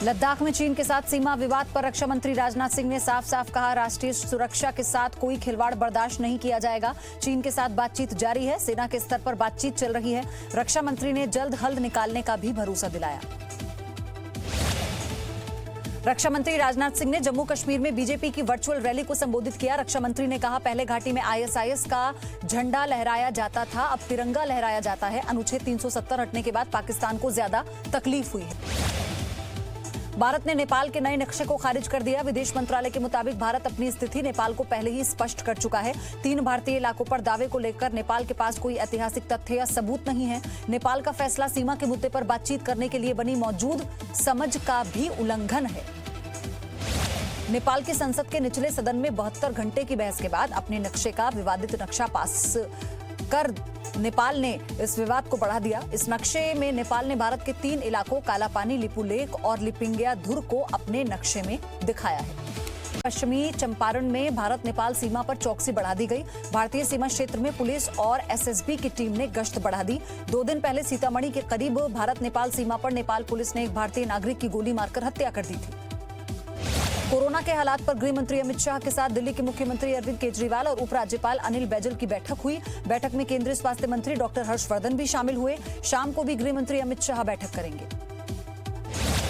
लद्दाख में चीन के साथ सीमा विवाद पर रक्षा मंत्री राजनाथ सिंह ने साफ साफ कहा, राष्ट्रीय सुरक्षा के साथ कोई खिलवाड़ बर्दाश्त नहीं किया जाएगा। चीन के साथ बातचीत जारी है, सेना के स्तर पर बातचीत चल रही है। रक्षा मंत्री ने जल्द हल निकालने का भी भरोसा दिलाया। रक्षा मंत्री राजनाथ सिंह ने जम्मू कश्मीर में बीजेपी की वर्चुअल रैली को संबोधित किया। रक्षा मंत्री ने कहा, पहले घाटी में आईएसआईएस का झंडा लहराया जाता था, अब तिरंगा लहराया जाता है। अनुच्छेद 370 हटने के बाद पाकिस्तान को ज्यादा तकलीफ हुई है। भारत ने नेपाल के नए नक्शे को खारिज कर दिया। विदेश मंत्रालय के मुताबिक भारत अपनी स्थिति नेपाल को पहले ही स्पष्ट कर चुका है। 3 भारतीय इलाकों पर दावे को लेकर नेपाल के पास कोई ऐतिहासिक तथ्य या सबूत नहीं है। नेपाल का फैसला सीमा के मुद्दे पर बातचीत करने के लिए बनी मौजूद समझ का भी उल्लंघन है। नेपाल की संसद के निचले सदन में 72 घंटे की बहस के बाद अपने नक्शे का विवादित नक्शा पास कर नेपाल ने इस विवाद को बढ़ा दिया। इस नक्शे में नेपाल ने भारत के 3 इलाकों कालापानी, लिपुलेख और लिपिंगिया धुर को अपने नक्शे में दिखाया है। पश्चिमी चंपारण में भारत नेपाल सीमा पर चौकसी बढ़ा दी गई। भारतीय सीमा क्षेत्र में पुलिस और एसएसबी की टीम ने गश्त बढ़ा दी। 2 दिन पहले सीतामढ़ी के करीब भारत नेपाल सीमा पर नेपाल पुलिस ने एक भारतीय नागरिक की गोली मारकर हत्या कर दी थी। कोरोना के हालात पर गृह मंत्री अमित शाह के साथ दिल्ली के मुख्यमंत्री अरविंद केजरीवाल और उपराज्यपाल अनिल बैजल की बैठक हुई। बैठक में केंद्रीय स्वास्थ्य मंत्री डॉक्टर हर्षवर्धन भी शामिल हुए। शाम को भी गृह मंत्री अमित शाह बैठक करेंगे।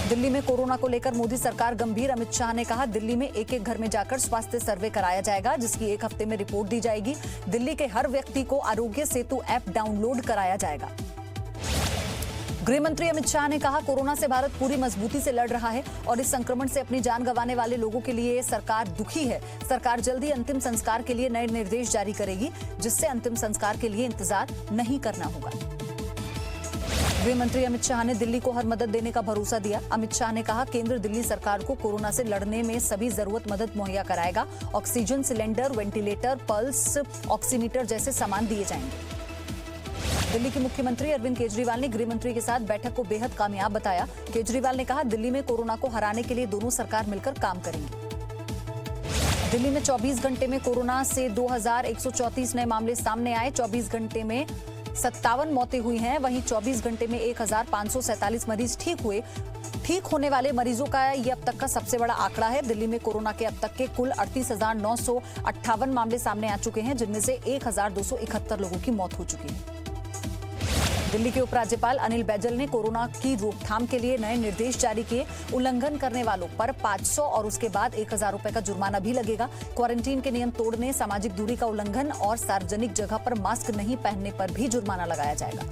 दिल्ली में कोरोना को लेकर मोदी सरकार गंभीर। अमित शाह ने कहा, दिल्ली में एक-एक घर में जाकर स्वास्थ्य सर्वे कराया जाएगा, जिसकी 1 हफ्ते में रिपोर्ट दी जाएगी। दिल्ली के हर व्यक्ति को आरोग्य सेतु ऐप डाउनलोड कराया जाएगा। गृह मंत्री अमित शाह ने कहा, कोरोना से भारत पूरी मजबूती से लड़ रहा है और इस संक्रमण से अपनी जान गंवाने वाले लोगों के लिए सरकार दुखी है। सरकार जल्द ही अंतिम संस्कार के लिए नए निर्देश जारी करेगी, जिससे अंतिम संस्कार के लिए इंतजार नहीं करना होगा। गृह मंत्री अमित शाह ने दिल्ली को हर मदद देने का भरोसा दिया। अमित शाह ने कहा, केंद्र दिल्ली सरकार को कोरोना से लड़ने में सभी जरूरत मदद मुहैया कराएगा। Oxygen cylinder, ventilator, pulse oximeter जैसे सामान दिए जाएंगे। दिल्ली के मुख्यमंत्री अरविंद केजरीवाल ने गृह मंत्री के साथ बैठक को बेहद कामयाब बताया। केजरीवाल ने कहा, दिल्ली में कोरोना को हराने के लिए दोनों सरकार मिलकर काम करेंगी। दिल्ली में 24 घंटे में कोरोना से 2134 नए मामले सामने आए। 24 घंटे में 57 मौतें हुई हैं। वहीं 24 घंटे में 1547 मरीज ठीक हुए। ठीक होने वाले मरीजों का ये अब तक का सबसे बड़ा आंकड़ा है। दिल्ली में कोरोना के अब तक के कुल 38,958 मामले सामने आ चुके हैं, जिनमें से 1,271 लोगों की मौत हो चुकी है। दिल्ली के उपराज्यपाल अनिल बैजल ने कोरोना की रोकथाम के लिए नए निर्देश जारी किए। उल्लंघन करने वालों पर 500 और उसके बाद 1,000 रुपए का जुर्माना भी लगेगा। क्वारंटीन के नियम तोड़ने, सामाजिक दूरी का उल्लंघन और सार्वजनिक जगह पर मास्क नहीं पहनने पर भी जुर्माना लगाया जाएगा।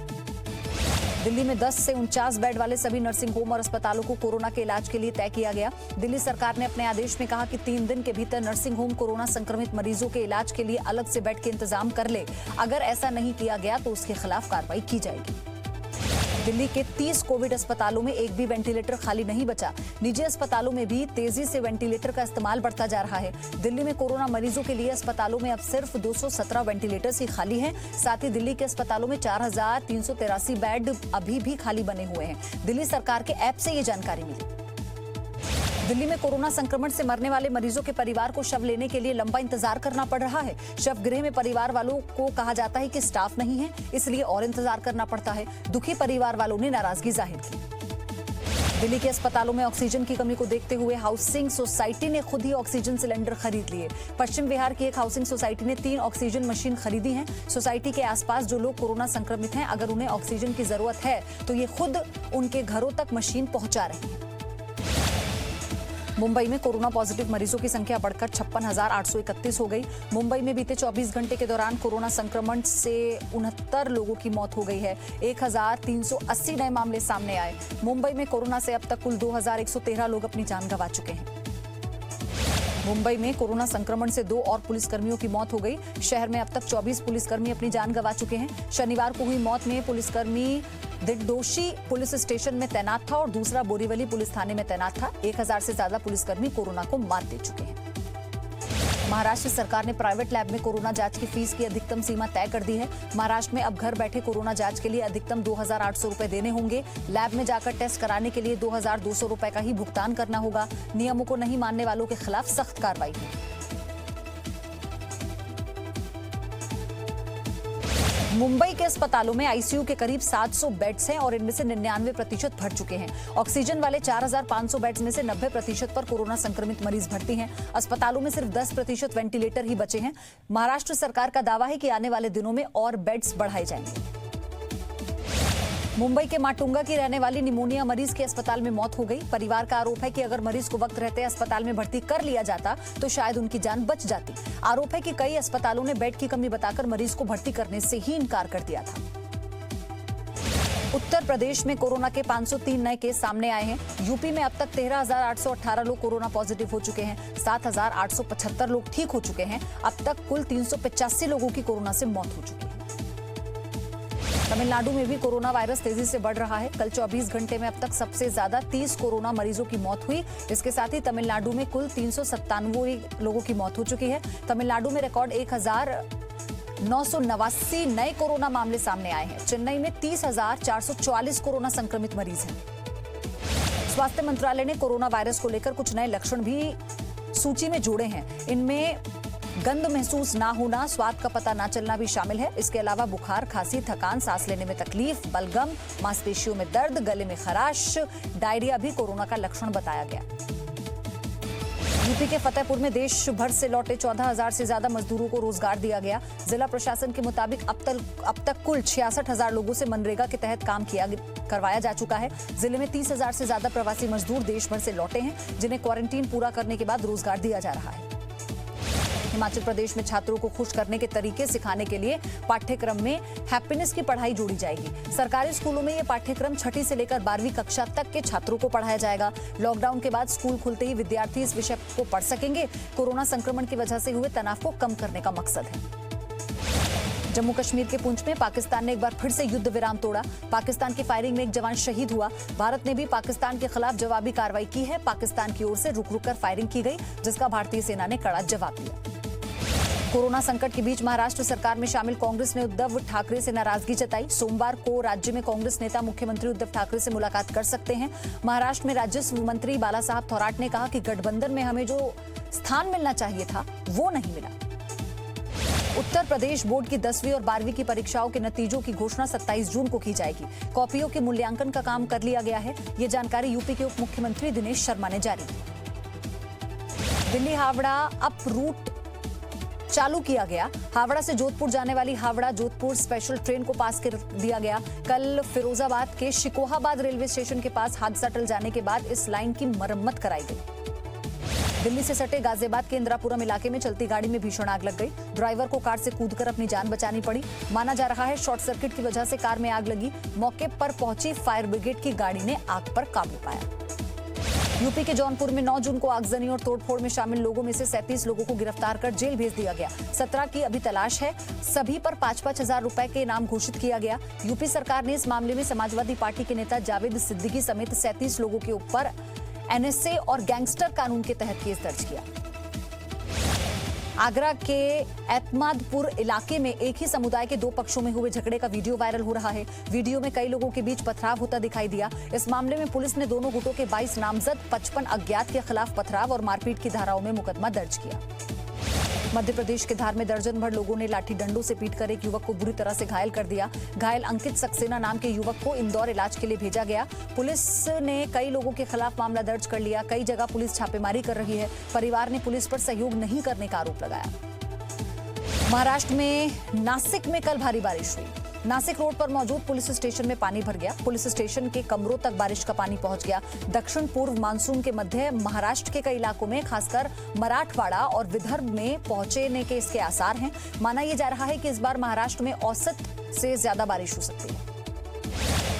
दिल्ली में 10 से 49 बेड वाले सभी नर्सिंग होम और अस्पतालों को कोरोना के इलाज के लिए तय किया गया। दिल्ली सरकार ने अपने आदेश में कहा कि 3 दिन के भीतर नर्सिंग होम कोरोना संक्रमित मरीजों के इलाज के लिए अलग से बेड के इंतजाम कर ले। अगर ऐसा नहीं किया गया तो उसके खिलाफ कार्रवाई की जाएगी। दिल्ली के 30 कोविड अस्पतालों में एक भी वेंटिलेटर खाली नहीं बचा। निजी अस्पतालों में भी तेजी से वेंटिलेटर का इस्तेमाल बढ़ता जा रहा है। दिल्ली में कोरोना मरीजों के लिए अस्पतालों में अब सिर्फ 217 वेंटिलेटर्स ही खाली हैं। साथ ही दिल्ली के अस्पतालों में 4383 बेड अभी भी खाली बने हुए हैं। दिल्ली सरकार के ऐप से ये जानकारी मिली। दिल्ली में कोरोना संक्रमण से मरने वाले मरीजों के परिवार को शव लेने के लिए लंबा इंतजार करना पड़ रहा है। शव गृह में परिवार वालों को कहा जाता है कि स्टाफ नहीं है, इसलिए और इंतजार करना पड़ता है। दुखी परिवार वालों ने नाराजगी जाहिर की। दिल्ली के अस्पतालों में ऑक्सीजन की कमी को देखते हुए हाउसिंग सोसाइटी ने खुद ही ऑक्सीजन सिलेंडर खरीद लिए। पश्चिम बिहार की एक हाउसिंग सोसाइटी ने 3 ऑक्सीजन मशीन खरीदी हैं। सोसाइटी के आसपास जो लोग कोरोना संक्रमित हैं, अगर उन्हें ऑक्सीजन की जरूरत है तो ये खुद उनके घरों तक मशीन पहुंचा रही है। मुंबई में कोरोना पॉजिटिव मरीजों की संख्या बढ़कर 56,831 हो गई। मुंबई में बीते 24 घंटे के दौरान कोरोना संक्रमण से 69 लोगों की मौत हो गई है। 1,380 नए मामले सामने आए। मुंबई में कोरोना से अब तक कुल 2,113 लोग अपनी जान गंवा चुके हैं। मुंबई में कोरोना संक्रमण से 2 और पुलिसकर्मियों की मौत हो गई। शहर में अब तक 24 पुलिसकर्मी अपनी जान गंवा चुके हैं। शनिवार को हुई मौत में पुलिसकर्मी दिग्दोशी पुलिस स्टेशन में तैनात था और दूसरा बोरीवली पुलिस थाने में तैनात था। 1000 से ज्यादा पुलिसकर्मी कोरोना को मात दे चुके हैं। महाराष्ट्र सरकार ने प्राइवेट लैब में कोरोना जांच की फीस की अधिकतम सीमा तय कर दी है। महाराष्ट्र में अब घर बैठे कोरोना जांच के लिए अधिकतम 2,800 रुपए देने होंगे। लैब में जाकर टेस्ट कराने के लिए 2,200 रुपए का ही भुगतान करना होगा। नियमों को नहीं मानने वालों के खिलाफ सख्त कार्रवाई होगी। मुंबई के अस्पतालों में आईसीयू के करीब 700 बेड्स हैं और इनमें से 99% भर चुके हैं। ऑक्सीजन वाले 4500 बेड्स में से 90% पर कोरोना संक्रमित मरीज भर्ती हैं। अस्पतालों में सिर्फ 10% वेंटिलेटर ही बचे हैं। महाराष्ट्र सरकार का दावा है कि आने वाले दिनों में और बेड्स बढ़ाए जाएंगे। मुंबई के माटुंगा की रहने वाली निमोनिया मरीज की अस्पताल में मौत हो गई। परिवार का आरोप है कि अगर मरीज को वक्त रहते अस्पताल में भर्ती कर लिया जाता तो शायद उनकी जान बच जाती। आरोप है कि कई अस्पतालों ने बेड की कमी बताकर मरीज को भर्ती करने से ही इनकार कर दिया था। उत्तर प्रदेश में कोरोना के 503 नए केस सामने आए हैं। यूपी में अब तक 13,818 लोग कोरोना पॉजिटिव हो चुके हैं। 7,875 लोग ठीक हो चुके हैं। अब तक कुल 385 लोगों की कोरोना से मौत हो चुकी है। तमिलनाडु में भी कोरोना वायरस तेजी से बढ़ रहा है। कल 24 घंटे में अब तक सबसे ज्यादा 30 कोरोना मरीजों की मौत हुई। इसके साथ ही तमिलनाडु में कुल 397 लोगों की मौत हो चुकी है। तमिलनाडु में रिकॉर्ड 1,989 नए कोरोना मामले सामने आए हैं। चेन्नई में 30,444 कोरोना संक्रमित मरीज हैं। स्वास्थ्य मंत्रालय ने कोरोना वायरस को लेकर कुछ नए लक्षण भी सूची में जोड़े हैं। इनमें गंध महसूस ना होना, स्वाद का पता ना चलना भी शामिल है। इसके अलावा बुखार, खांसी, थकान, सांस लेने में तकलीफ, बलगम, मांसपेशियों में दर्द, गले में खराश, डायरिया भी कोरोना का लक्षण बताया गया। यूपी के फतेहपुर में देश भर से लौटे 14,000 से ज्यादा मजदूरों को रोजगार दिया गया। जिला प्रशासन के मुताबिक अब तक कुल 66,000 लोगों से मनरेगा के तहत काम करवाया जा चुका है। जिले में 30,000 से ज्यादा प्रवासी मजदूर देश भर से लौटे हैं, जिन्हें क्वारंटीन पूरा करने के बाद रोजगार दिया जा रहा है। हिमाचल प्रदेश में छात्रों को खुश करने के तरीके सिखाने के लिए पाठ्यक्रम में हैप्पीनेस की पढ़ाई जोड़ी जाएगी। सरकारी स्कूलों में यह पाठ्यक्रम 6ठी से लेकर 12वीं कक्षा तक के छात्रों को पढ़ाया जाएगा। लॉकडाउन के बाद स्कूल खुलते ही विद्यार्थी इस विषय को पढ़ सकेंगे। कोरोना संक्रमण की वजह से हुए तनाव को कम करने का मकसद है। जम्मू कश्मीर के पुंछ में पाकिस्तान ने एक बार फिर से युद्ध विराम तोड़ा। पाकिस्तान की फायरिंग में एक जवान शहीद हुआ। भारत ने भी पाकिस्तान के खिलाफ जवाबी कार्रवाई की है। पाकिस्तान की ओर से रुक रुक कर फायरिंग की गई, जिसका भारतीय सेना ने कड़ा जवाब दिया। कोरोना संकट के बीच महाराष्ट्र सरकार में शामिल कांग्रेस ने उद्धव ठाकरे से नाराजगी जताई। सोमवार को राज्य में कांग्रेस नेता मुख्यमंत्री उद्धव ठाकरे से मुलाकात कर सकते हैं। महाराष्ट्र में राजस्व मंत्री बाला साहब थोराट ने कहा कि गठबंधन में हमें जो स्थान मिलना चाहिए था वो नहीं मिला। उत्तर प्रदेश बोर्ड की 10वीं और 12वीं की परीक्षाओं के नतीजों की घोषणा 27 जून को की जाएगी। कॉपियों के मूल्यांकन का काम कर लिया गया है। ये जानकारी यूपी के उप मुख्यमंत्री दिनेश शर्मा ने जारी की। दिल्ली हावड़ा अप रूट चालू किया गया। हावड़ा से जोधपुर जाने वाली हावड़ा जोधपुर स्पेशल ट्रेन को पास कर दिया गया। कल फिरोजाबाद के शिकोहाबाद रेलवे स्टेशन के पास हादसा टल जाने के बाद इस लाइन की मरम्मत कराई गई। दिल्ली से सटे गाजियाबाद के इंदिरापुरम इलाके में चलती गाड़ी में भीषण आग लग गई। ड्राइवर को कार से कूदकर अपनी जान बचानी पड़ी। माना जा रहा है शॉर्ट सर्किट की वजह से कार में आग लगी। मौके पर पहुंची फायर ब्रिगेड की गाड़ी ने आग पर काबू पाया। यूपी के जौनपुर में 9 जून को आगजनी और तोड़फोड़ में शामिल लोगों में से 37 लोगों को गिरफ्तार कर जेल भेज दिया गया। 17 की अभी तलाश है। सभी पर 5-5 हजार रुपए के इनाम घोषित किया गया। यूपी सरकार ने इस मामले में समाजवादी पार्टी के नेता जावेद सिद्दीकी समेत 37 लोगों के ऊपर एनएसए और गैंगस्टर कानून के तहत केस दर्ज किया। आगरा के एतमादपुर इलाके में एक ही समुदाय के 2 पक्षों में हुए झगड़े का वीडियो वायरल हो रहा है। वीडियो में कई लोगों के बीच पथराव होता दिखाई दिया। इस मामले में पुलिस ने दोनों गुटों के 22 नामजद 55 अज्ञात के खिलाफ पथराव और मारपीट की धाराओं में मुकदमा दर्ज किया। मध्य प्रदेश के धार में दर्जन भर लोगों ने लाठी डंडों से पीटकर एक युवक को बुरी तरह से घायल कर दिया। घायल अंकित सक्सेना नाम के युवक को इंदौर इलाज के लिए भेजा गया। पुलिस ने कई लोगों के खिलाफ मामला दर्ज कर लिया। कई जगह पुलिस छापेमारी कर रही है। परिवार ने पुलिस पर सहयोग नहीं करने का आरोप लगाया। महाराष्ट्र में नासिक में कल भारी बारिश हुई। नासिक रोड पर मौजूद पुलिस स्टेशन में पानी भर गया। पुलिस स्टेशन के कमरों तक बारिश का पानी पहुंच गया। दक्षिण पूर्व मानसून के मध्य महाराष्ट्र के कई इलाकों में खासकर मराठवाड़ा और विदर्भ में पहुंचने के इसके आसार हैं। माना यह जा रहा है कि इस बार महाराष्ट्र में औसत से ज्यादा बारिश हो सकती है।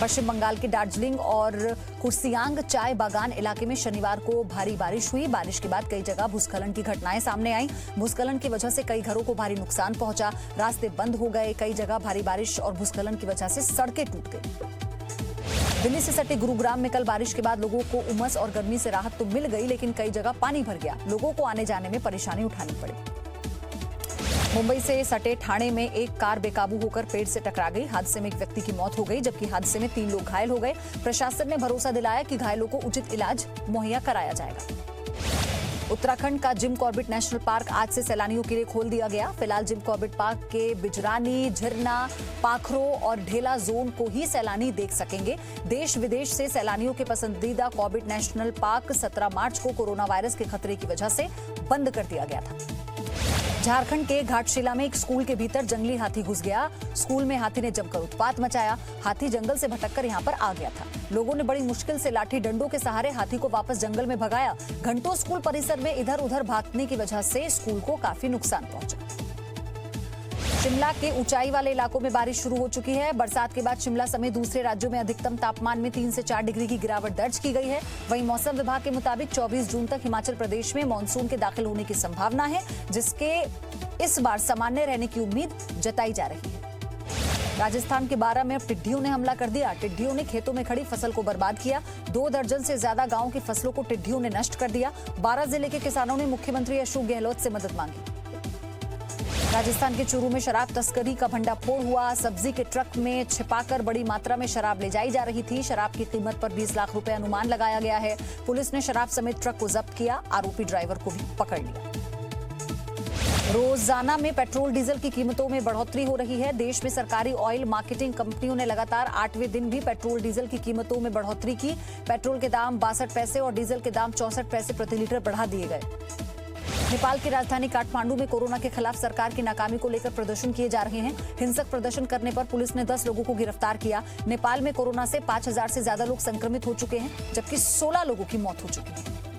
पश्चिम बंगाल के दार्जिलिंग और कुर्सियांग चाय बागान इलाके में शनिवार को भारी बारिश हुई। बारिश के बाद कई जगह भूस्खलन की घटनाएं सामने आई। भूस्खलन की वजह से कई घरों को भारी नुकसान पहुंचा। रास्ते बंद हो गए। कई जगह भारी बारिश और भूस्खलन की वजह से सड़कें टूट गई। दिल्ली से सटे गुरुग्राम में कल बारिश के बाद लोगों को उमस और गर्मी से राहत तो मिल गई, लेकिन कई जगह पानी भर गया। लोगों को आने जाने में परेशानी उठानी पड़ी। मुंबई से सटे ठाणे में एक कार बेकाबू होकर पेड़ से टकरा गई। हादसे में एक व्यक्ति की मौत हो गई, जबकि हादसे में 3 लोग घायल हो गए। प्रशासन ने भरोसा दिलाया कि घायलों को उचित इलाज मुहैया कराया जाएगा। उत्तराखंड का जिम कॉर्बेट नेशनल पार्क आज से सैलानियों के लिए खोल दिया गया। फिलहाल जिम कॉर्बेट पार्क के बिजरानी, झिरना, पाखरो और ढेला जोन को ही सैलानी देख सकेंगे। देश विदेश से सैलानियों के पसंदीदा कॉर्बेट नेशनल पार्क 17 मार्च को कोरोना वायरस के खतरे की वजह से बंद कर दिया गया था। झारखंड के घाटशिला में एक स्कूल के भीतर जंगली हाथी घुस गया। स्कूल में हाथी ने जमकर उत्पात मचाया। हाथी जंगल से भटककर यहां पर आ गया था। लोगों ने बड़ी मुश्किल से लाठी डंडों के सहारे हाथी को वापस जंगल में भगाया। घंटों स्कूल परिसर में इधर उधर भागने की वजह से स्कूल को काफी नुकसान पहुंचा। शिमला के ऊंचाई वाले इलाकों में बारिश शुरू हो चुकी है। बरसात के बाद शिमला समेत दूसरे राज्यों में अधिकतम तापमान में 3 से 4 डिग्री की गिरावट दर्ज की गई है। वहीं मौसम विभाग के मुताबिक 24 जून तक हिमाचल प्रदेश में मानसून के दाखिल होने की संभावना है, जिसके इस बार सामान्य रहने की उम्मीद जताई जा रही है। राजस्थान के बारां में अब टिड्डियों ने हमला कर दिया। टिड्डियों ने खेतों में खड़ी फसल को बर्बाद किया। 2 दर्जन से ज्यादा गांवों की फसलों को टिड्डियों ने नष्ट कर दिया। बारां जिले के किसानों ने मुख्यमंत्री अशोक गहलोत से मदद मांगी। राजस्थान के चूरू में शराब तस्करी का भंडाफोड़ हुआ। सब्जी के ट्रक में छिपाकर बड़ी मात्रा में शराब ले जाई जा रही थी। शराब की कीमत पर 20 लाख रुपए अनुमान लगाया गया है। पुलिस ने शराब समेत ट्रक को जब्त किया। आरोपी ड्राइवर को भी पकड़ लिया। रोजाना में पेट्रोल डीजल की कीमतों में बढ़ोतरी हो रही है। देश में सरकारी ऑयल मार्केटिंग कंपनियों ने लगातार 8वें दिन भी पेट्रोल डीजल की कीमतों में बढ़ोतरी की। पेट्रोल के दाम 62 पैसे और डीजल के दाम 64 पैसे प्रति लीटर बढ़ा दिए गए। नेपाल की राजधानी काठमांडू में कोरोना के खिलाफ सरकार की नाकामी को लेकर प्रदर्शन किए जा रहे हैं। हिंसक प्रदर्शन करने पर पुलिस ने 10 लोगों को गिरफ्तार किया। नेपाल में कोरोना से 5000 से ज्यादा लोग संक्रमित हो चुके हैं, जबकि 16 लोगों की मौत हो चुकी है।